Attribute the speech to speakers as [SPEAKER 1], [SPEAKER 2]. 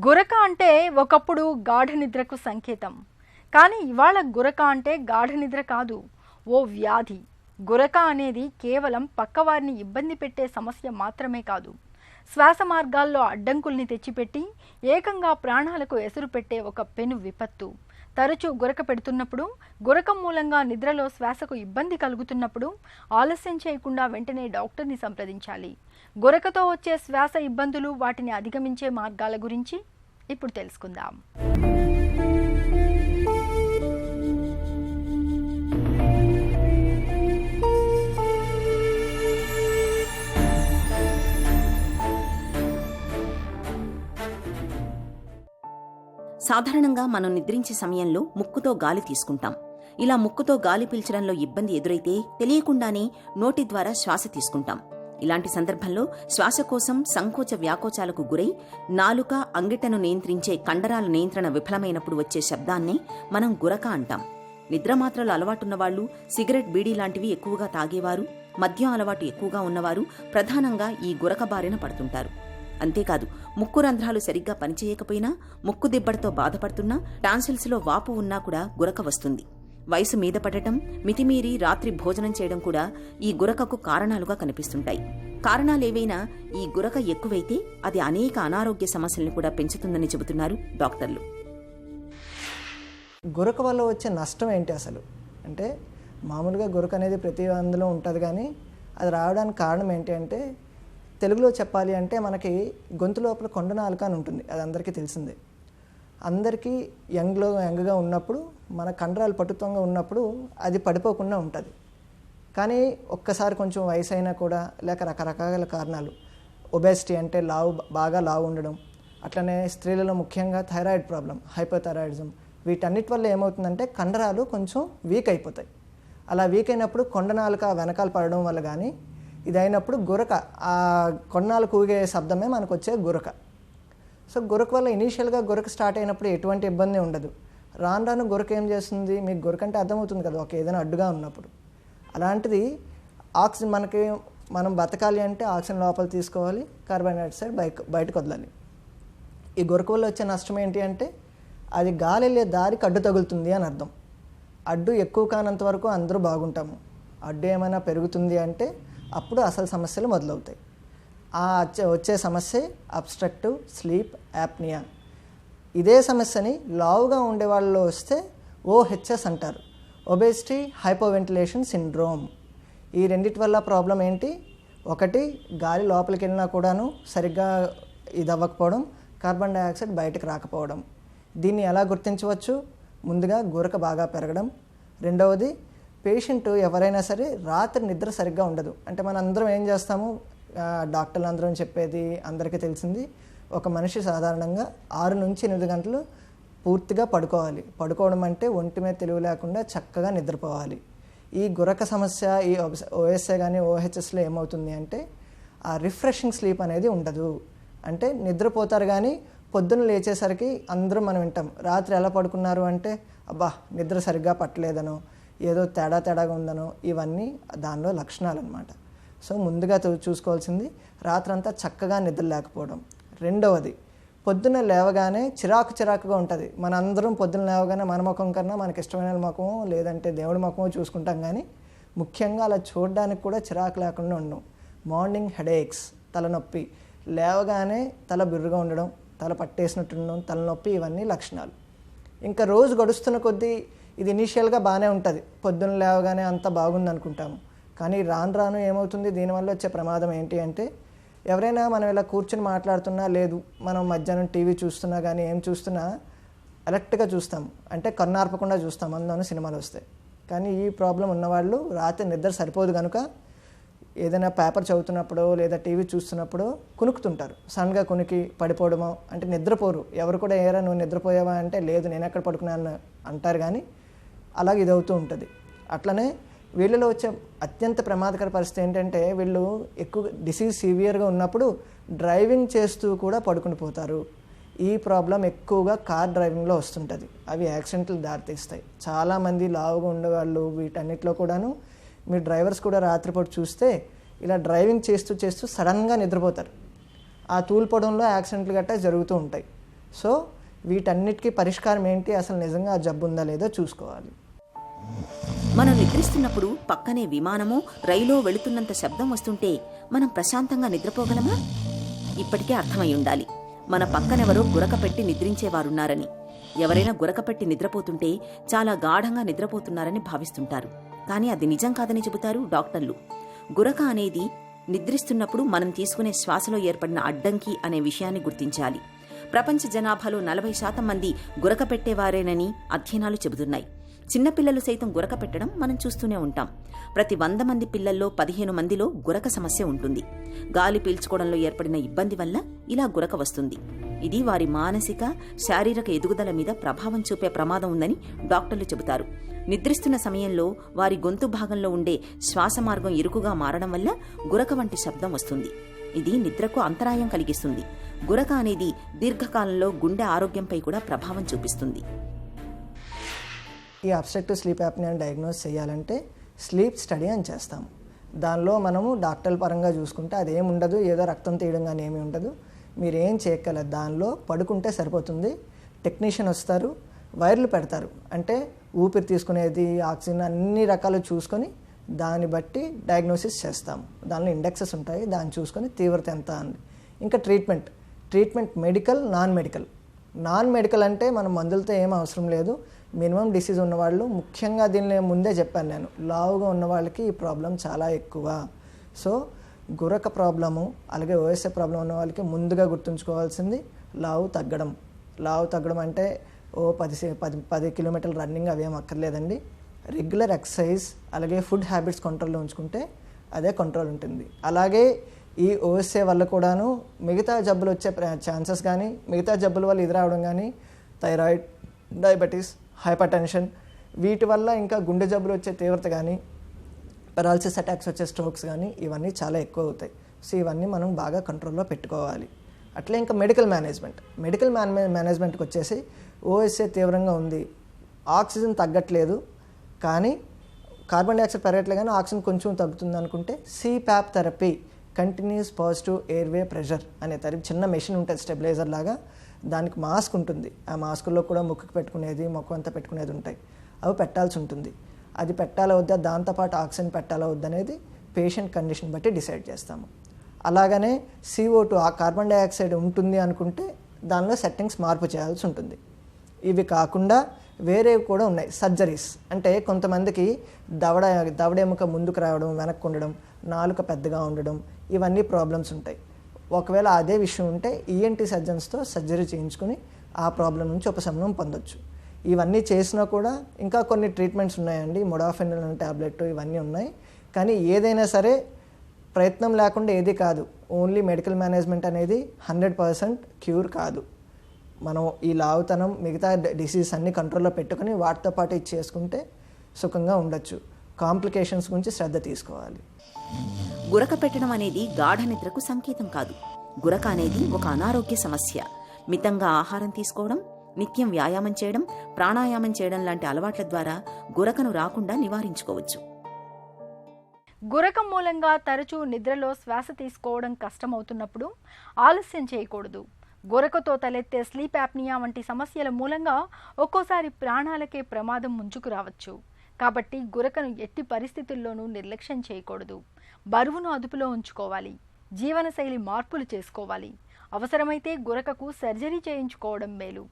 [SPEAKER 1] గురక అంటే ఒకప్పుడు గాఢ నిద్రకు సంకేతం. కానీ ఇవాళ గురక అంటే గాఢ నిద్ర కాదు, ఓ వ్యాధి. గురక అనేది కేవలం పక్కవారిని ఇబ్బంది పెట్టే సమస్య మాత్రమే కాదు, శ్వాస మార్గాల్లో అడ్డంకుల్ని తెచ్చిపెట్టి ఏకంగా ప్రాణాలకు ఎసురు పెట్టే ఒక పెను విపత్తు. తరచూ గురక పెడుతున్నప్పుడు, గురకం మూలంగా నిద్రలో శ్వాసకు ఇబ్బంది కలుగుతున్నప్పుడు ఆలస్యం చేయకుండా వెంటనే డాక్టర్ని సంప్రదించాలి. గురకతో వచ్చే శ్వాస ఇబ్బందులు, వాటిని అధిగమించే మార్గాల గురించి ఇప్పుడు తెలుసుకుందాం.
[SPEAKER 2] సాధారణంగా మనం నిద్రించే సమయంలో ముక్కుతో గాలి తీసుకుంటాం. ఇలా ముక్కుతో గాలి పీల్చడంలో ఇబ్బంది ఎదురైతే తెలియకుండానే నోటి ద్వారా శ్వాస తీసుకుంటాం. ఇలాంటి సందర్భంలో శ్వాస కోసం సంకోచ వ్యాకోచాలకు గురై నాలుక, అంగిటను నియంత్రించే కండరాల నియంత్రణ విఫలమైనప్పుడు వచ్చే శబ్దాన్నే మనం గురక అంటాం. నిద్రమాత్రలు అలవాటున్నవాళ్లు, సిగరెట్, బీడీ లాంటివి ఎక్కువగా తాగేవారు, మద్యం అలవాటు ఎక్కువగా ఉన్నవారు ప్రధానంగా ఈ గురక బారిన పడుతుంటారు. అంతేకాదు, ముక్కు రంధ్రాలు సరిగ్గా పనిచేయకపోయినా, ముక్కు దిబ్బడితో బాధపడుతున్నా, టాన్సిల్స్లో వాపు ఉన్నా కూడా గురక వస్తుంది. వయసు మీద పడటం, మితిమీరి రాత్రి భోజనం చేయడం కూడా ఈ గురకకు కారణాలుగా కనిపిస్తుంటాయి. కారణాలేవైనా ఈ గురక ఎక్కువైతే అది అనేక అనారోగ్య సమస్యలను కూడా పెంచుతుందని చెబుతున్నారు డాక్టర్లు.
[SPEAKER 3] గురక వల్ల వచ్చే నష్టం ఏంటి అసలు అంటే, మామూలుగా గురక అనేది ప్రతి అందులో ఉంటుంది, కానీ అది రావడానికి కారణం ఏంటి అంటే, తెలుగులో చెప్పాలి అంటే మనకి గొంతు లోపల కొండ నాలుక అని ఉంటుంది. అది అందరికీ తెలిసిందే. అందరికీ యంగ్గా ఉన్నప్పుడు మన కండరాలు పటుత్వంగా ఉన్నప్పుడు అది పడిపోకుండా ఉంటుంది. కానీ ఒక్కసారి కొంచెం వయసు అయినా కూడా, లేక రకరకాల కారణాలు, ఒబేసిటీ అంటే బాగా లావు ఉండడం, అట్లనే స్త్రీలలో ముఖ్యంగా థైరాయిడ్ ప్రాబ్లం, హైపోథైరాయిడిజం, వీటన్నిటి వల్ల ఏమవుతుందంటే కండరాలు కొంచెం వీక్ అయిపోతాయి. అలా వీక్ అయినప్పుడు కొండ నాలుక వెనకాల పడడం వల్ల కానీ ఇదైనప్పుడు గురక, ఆ కొన్నాళ్ళకు ఊగే శబ్దమే మనకు వచ్చే గురక. సో గురక వల్ల ఇనీషియల్గా గురక స్టార్ట్ అయినప్పుడు ఎటువంటి ఇబ్బంది ఉండదు. రాను రాను గురక ఏం చేస్తుంది, మీకు గురక అంటే అర్థమవుతుంది కదా, ఒక ఏదైనా అడ్డుగా ఉన్నప్పుడు. అలాంటిది ఆక్సిజన్ మనం బతకాలి అంటే ఆక్సిజన్ లోపల తీసుకోవాలి, కార్బన్ డైఆక్సైడ్ బయటకు వదలాలి. ఈ గురక వల్ల వచ్చే నష్టం ఏంటి అంటే, అది గాలి వెళ్ళే దారికి అడ్డు తగులుతుంది అని అర్థం. అడ్డు ఎక్కువ కానంత వరకు అందరూ బాగుంటాము. అడ్డు ఏమైనా పెరుగుతుంది అంటే అప్పుడు అసలు సమస్యలు మొదలవుతాయి. ఆ వచ్చే సమస్య అబ్స్ట్రక్టివ్ స్లీప్ యాప్నియా. ఇదే సమస్యని లావుగా ఉండే వాళ్ళలో వస్తే ఓహెచ్ఎస్ అంటారు, ఒబేసిటీ హైపోవెంటిలేషన్ సిండ్రోమ్. ఈ రెండిటి వల్ల ప్రాబ్లం ఏంటి, ఒకటి గాలి లోపలికి వెళ్ళినా కూడాను సరిగ్గా ఇది అవ్వకపోవడం, కార్బన్ డైఆక్సైడ్ బయటకు రాకపోవడం. దీన్ని ఎలా గుర్తించవచ్చు, ముందుగా గురక బాగా పెరగడం. రెండవది, పేషెంట్ ఎవరైనా సరే రాత్రి నిద్ర సరిగ్గా ఉండదు. అంటే మన అందరం ఏం చేస్తాము, డాక్టర్లు అందరం చెప్పేది అందరికీ తెలిసింది, ఒక మనిషి సాధారణంగా 6 నుంచి 8 గంటలు పూర్తిగా పడుకోవాలి. పడుకోవడం అంటే ఒంటి మీద తెలివి లేకుండా చక్కగా నిద్రపోవాలి. ఈ గురక సమస్య, ఈ ఓఎస్ఏ కానీ ఓహెచ్ఎస్లో ఏమవుతుంది అంటే, ఆ రిఫ్రెషింగ్ స్లీప్ అనేది ఉండదు. అంటే నిద్రపోతారు కానీ పొద్దున్న లేచేసరికి అందరం మనం వింటాం, రాత్రి ఎలా పడుకున్నారు అంటే, అబ్బా నిద్ర సరిగ్గా పట్టలేదనో, ఏదో తేడాగా ఉందనో. ఇవన్నీ దానిలో లక్షణాలు అన్నమాట. సో ముందుగా చూసుకోవాల్సింది రాత్రంతా చక్కగా నిద్ర లేకపోవడం. రెండవది, పొద్దున్న లేవగానే చిరాకుగా ఉంటుంది. మనందరం పొద్దున్న లేవగానే మన ముఖం కన్నా మనకి ఇష్టమైన ముఖమో లేదంటే దేవుడి ముఖమో చూసుకుంటాం, కానీ ముఖ్యంగా అలా చూడడానికి కూడా చిరాకు లేకుండా ఉండడం. మార్నింగ్ హెడేక్స్, తలనొప్పి, లేవగానే తల బిర్రుగా ఉండడం, తల పట్టేసినట్టు ఉండడం, తలనొప్పి, ఇవన్నీ లక్షణాలు. ఇంకా రోజు గడుస్తున్న కొద్దీ ఇది ఇనీషియల్గా బాగానే ఉంటుంది, పొద్దున్న లేవగానే అంతా బాగుంది అనుకుంటాము. కానీ రాను ఏమవుతుంది, దీనివల్ల వచ్చే ప్రమాదం ఏంటి అంటే, ఎవరైనా మనం ఇలా కూర్చుని మాట్లాడుతున్నా, లేదు మనం మధ్యాహ్నం టీవీ చూస్తున్నా కానీ ఏం చూస్తున్నా అలర్ట్గా చూస్తాం, అంటే కన్నార్పకుండా చూస్తాం అందులోనూ సినిమాలు వస్తాయి. కానీ ఈ ప్రాబ్లం ఉన్నవాళ్ళు రాత్రి నిద్ర సరిపోదు కనుక ఏదైనా పేపర్ చదువుతున్నప్పుడు లేదా టీవీ చూస్తున్నప్పుడు కునుకుతుంటారు. సడన్గా కునికి పడిపోవడమో, అంటే నిద్రపోరు. ఎవరు కూడా ఏరా నువ్వు నిద్రపోయావా అంటే, లేదు నేను ఎక్కడ పడుకున్నాను అంటారు, కానీ అలాగే ఇది అవుతూ ఉంటుంది. అట్లనే వీళ్ళలో వచ్చే అత్యంత ప్రమాదకర పరిస్థితి ఏంటంటే, వీళ్ళు ఎక్కువ డిసీజ్ సివియర్గా ఉన్నప్పుడు డ్రైవింగ్ చేస్తూ కూడా పడుకుని పోతారు. ఈ ప్రాబ్లం ఎక్కువగా కార్ డ్రైవింగ్లో వస్తుంటుంది. అవి యాక్సిడెంట్లు దారితీస్తాయి. చాలామంది లావుగా ఉండేవాళ్ళు వీటన్నిటిలో కూడాను, మీరు డ్రైవర్స్ కూడా రాత్రిపూట చూస్తే ఇలా డ్రైవింగ్ చేస్తూ సడన్గా నిద్రపోతారు. ఆ తూల్పడంలో యాక్సిడెంట్లు గట్టా జరుగుతూ ఉంటాయి. సో వీటన్నిటికీ పరిష్కారం ఏంటి, అసలు నిజంగా ఆ జబ్బు ఉందా లేదో చూసుకోవాలి.
[SPEAKER 2] మనం నిద్రిస్తున్నప్పుడు పక్కనే విమానమో రైలో వెళుతున్నంత శబ్దం వస్తుంటే మనం ప్రశాంతంగా నిద్రపోగలమా? ఇప్పటికే అర్థమై ఉండాలి, మన పక్కనెవరో గురకపెట్టి నిద్రించేవారున్నారని. ఎవరైనా గురకపెట్టి నిద్రపోతుంటే చాలా గాఢంగా నిద్రపోతున్నారని భావిస్తుంటారు. కానీ అది నిజం కాదని చెబుతారు డాక్టర్లు. గురక అనేది నిద్రిస్తున్నప్పుడు మనం తీసుకునే శ్వాసలో ఏర్పడిన అడ్డంకి అనే విషయాన్ని గుర్తించాలి. ప్రపంచ జనాభాలో 40% మంది గురక పెట్టేవారేనని అధ్యయనాలు చెబుతున్నాయి. చిన్నపిల్లలు సైతం గురక పెట్టడం మనం చూస్తూనే ఉంటాం. ప్రతి 100 మంది పిల్లల్లో 15 మందిలో గురక సమస్య ఉంటుంది. గాలి పీల్చుకోవడంలో ఏర్పడిన ఇబ్బంది వల్ల ఇలా గురక వస్తుంది. ఇది వారి మానసిక, శారీరక ఎదుగుదల మీద ప్రభావం చూపే ప్రమాదం ఉందని డాక్టర్లు చెబుతారు. నిద్రిస్తున్న సమయంలో వారి గొంతు భాగంలో ఉండే శ్వాస మార్గం ఇరుకుగా మారడం వల్ల గురక వంటి శబ్దం వస్తుంది. ఇది నిద్రకు అంతరాయం కలిగిస్తుంది. గురక అనేది దీర్ఘకాలంలో గుండె ఆరోగ్యంపై కూడా ప్రభావం చూపిస్తుంది.
[SPEAKER 3] ఈ అబ్స్ట్రక్టివ్ స్లీప్ యాప్నియాని డయాగ్నోస్ చేయాలంటే స్లీప్ స్టడీ అని చేస్తాము. దానిలో మనము డాక్టర్ల పరంగా చూసుకుంటే అదేముండదు, ఏదో రక్తం తీయడం కానీ ఏమీ ఉండదు, మీరేం చేయక్కర్లేదు. దానిలో పడుకుంటే సరిపోతుంది. టెక్నీషియన్ వస్తారు, వైర్లు పెడతారు, అంటే ఊపిరి తీసుకునేది, ఆక్సిజన్ అన్ని రకాలు చూసుకొని దాన్ని బట్టి డయాగ్నోసిస్ చేస్తాము. దానిలో ఇండెక్సెస్ ఉంటాయి, దాన్ని చూసుకొని తీవ్రత ఎంత అని. ఇంకా ట్రీట్మెంట్ మెడికల్, నాన్ మెడికల్ అంటే మనం మందులతో ఏం అవసరం లేదు. మినిమం డిసీజ్ ఉన్నవాళ్ళు, ముఖ్యంగా దీన్ని ముందే చెప్పాను నేను, లావుగా ఉన్న వాళ్ళకి ఈ ప్రాబ్లం చాలా ఎక్కువ. సో గురక ప్రాబ్లము అలాగే ఓఎస్ఏ ప్రాబ్లం ఉన్న వాళ్ళకి ముందుగా గుర్తుంచుకోవాల్సింది లావు తగ్గడం అంటే 10 కిలోమీటర్లు రన్నింగ్ అవేం అక్కర్లేదండి. రెగ్యులర్ ఎక్సర్సైజ్ అలాగే ఫుడ్ హ్యాబిట్స్ కంట్రోల్లో ఉంచుకుంటే అదే కంట్రోల్ ఉంటుంది. అలాగే ఈ ఓఎస్ఏ వల్ల కూడాను మిగతా జబ్బులు వచ్చే ఛాన్సెస్ కానీ, మిగతా జబ్బుల వల్ల ఇది రావడం కానీ, థైరాయిడ్, డయాబెటీస్, హైపర్ టెన్షన్, వీటి వల్ల ఇంకా గుండె జబ్బులు వచ్చే తీవ్రత కానీ, పెరాలసిస్ అటాక్స్ వచ్చే స్ట్రోక్స్ కానీ ఇవన్నీ చాలా ఎక్కువ అవుతాయి. సో ఇవన్నీ మనం బాగా కంట్రోల్లో పెట్టుకోవాలి. అట్లే ఇంకా మెడికల్ మేనేజ్మెంట్కి వచ్చేసి ఓఎస్ఏ తీవ్రంగా ఉంది, ఆక్సిజన్ తగ్గట్లేదు, కానీ కార్బన్ డైఆక్సైడ్ పెరగట్లేదు, కానీ ఆక్సిజన్ కొంచెం తగ్గుతుంది అనుకుంటే CPAP therapy, continuous positive airway pressure అనే చిన్న మెషిన్ ఉంటుంది, స్టెబిలైజర్ లాగా. దానికి మాస్క్ ఉంటుంది, ఆ మాస్కుల్లో కూడా ముక్కుకి పెట్టుకునేది, మొక్క అంతా పెట్టుకునేది ఉంటాయి, అవి పెట్టాల్సి ఉంటుంది. అది పెట్టాలా వద్దా, దాంతోపాటు ఆక్సిజన్ పెట్టాలా వద్దా అనేది పేషెంట్ కండిషన్ బట్టి డిసైడ్ చేస్తాము. అలాగనే CO2, ఆ కార్బన్ డైఆక్సైడ్ ఉంటుంది అనుకుంటే దానిలో సెట్టింగ్స్ మార్పు చేయాల్సి ఉంటుంది. ఇవి కాకుండా వేరేవి కూడా ఉన్నాయి. సర్జరీస్ అంటే కొంతమందికి దవడ ఎముక ముందుకు రావడం, వెనక్కు ఉండడం, నాలుక పెద్దగా ఉండడం, ఇవన్నీ ప్రాబ్లమ్స్ ఉంటాయి. ఒకవేళ అదే విషయం ఉంటే ENT సర్జన్స్తో సర్జరీ చేయించుకొని ఆ ప్రాబ్లం నుంచి ఉపశమనం పొందొచ్చు. ఇవన్నీ చేసినా కూడా ఇంకా కొన్ని ట్రీట్మెంట్స్ ఉన్నాయండి, మొడాఫినల్ టాబ్లెట్, ఇవన్నీ ఉన్నాయి. కానీ ఏదైనా సరే ప్రయత్నం లేకుండా ఏది కాదు. ఓన్లీ మెడికల్ మేనేజ్మెంట్ అనేది 100% క్యూర్ కాదు. మనం ఈ లావుతనం, మిగతా డిసీజ్ అన్ని కంట్రోల్లో పెట్టుకుని వాటితో పాటు ఇది చేసుకుంటే సుఖంగా ఉండొచ్చు. కాంప్లికేషన్స్ గురించి శ్రద్ధ తీసుకోవాలి.
[SPEAKER 2] గురక పెట్టడం అనేది గాఢ నిద్రకు సంకేతం కాదు. గురక అనేది ఒక అనారోగ్య సమస్య. మితంగా ఆహారం తీసుకోవడం, నిత్యం వ్యాయామం చేయడం, ప్రాణాయామం చేయడం లాంటి అలవాట్ల ద్వారా గురకను రాకుండా నివారించుకోవచ్చు.
[SPEAKER 1] గురకం మూలంగా తరచూ నిద్రలో శ్వాస తీసుకోవడం కష్టమవుతున్నప్పుడు ఆలస్యం చేయకూడదు. గురకతో తలెత్తే స్లీప్ యాప్నియా వంటి సమస్యల మూలంగా ఒక్కోసారి ప్రాణాలకే ప్రమాదం ముంచుకు రావచ్చు. కాబట్టి గురకను ఎట్టి పరిస్థితుల్లోనూ నిర్లక్ష్యం చేయకూడదు. బరువును అదుపులో ఉంచుకోవాలి. జీవనశైలి మార్పులు చేసుకోవాలి. అవసరమైతే గురకకు సర్జరీ చేయించుకోవడం మేలు.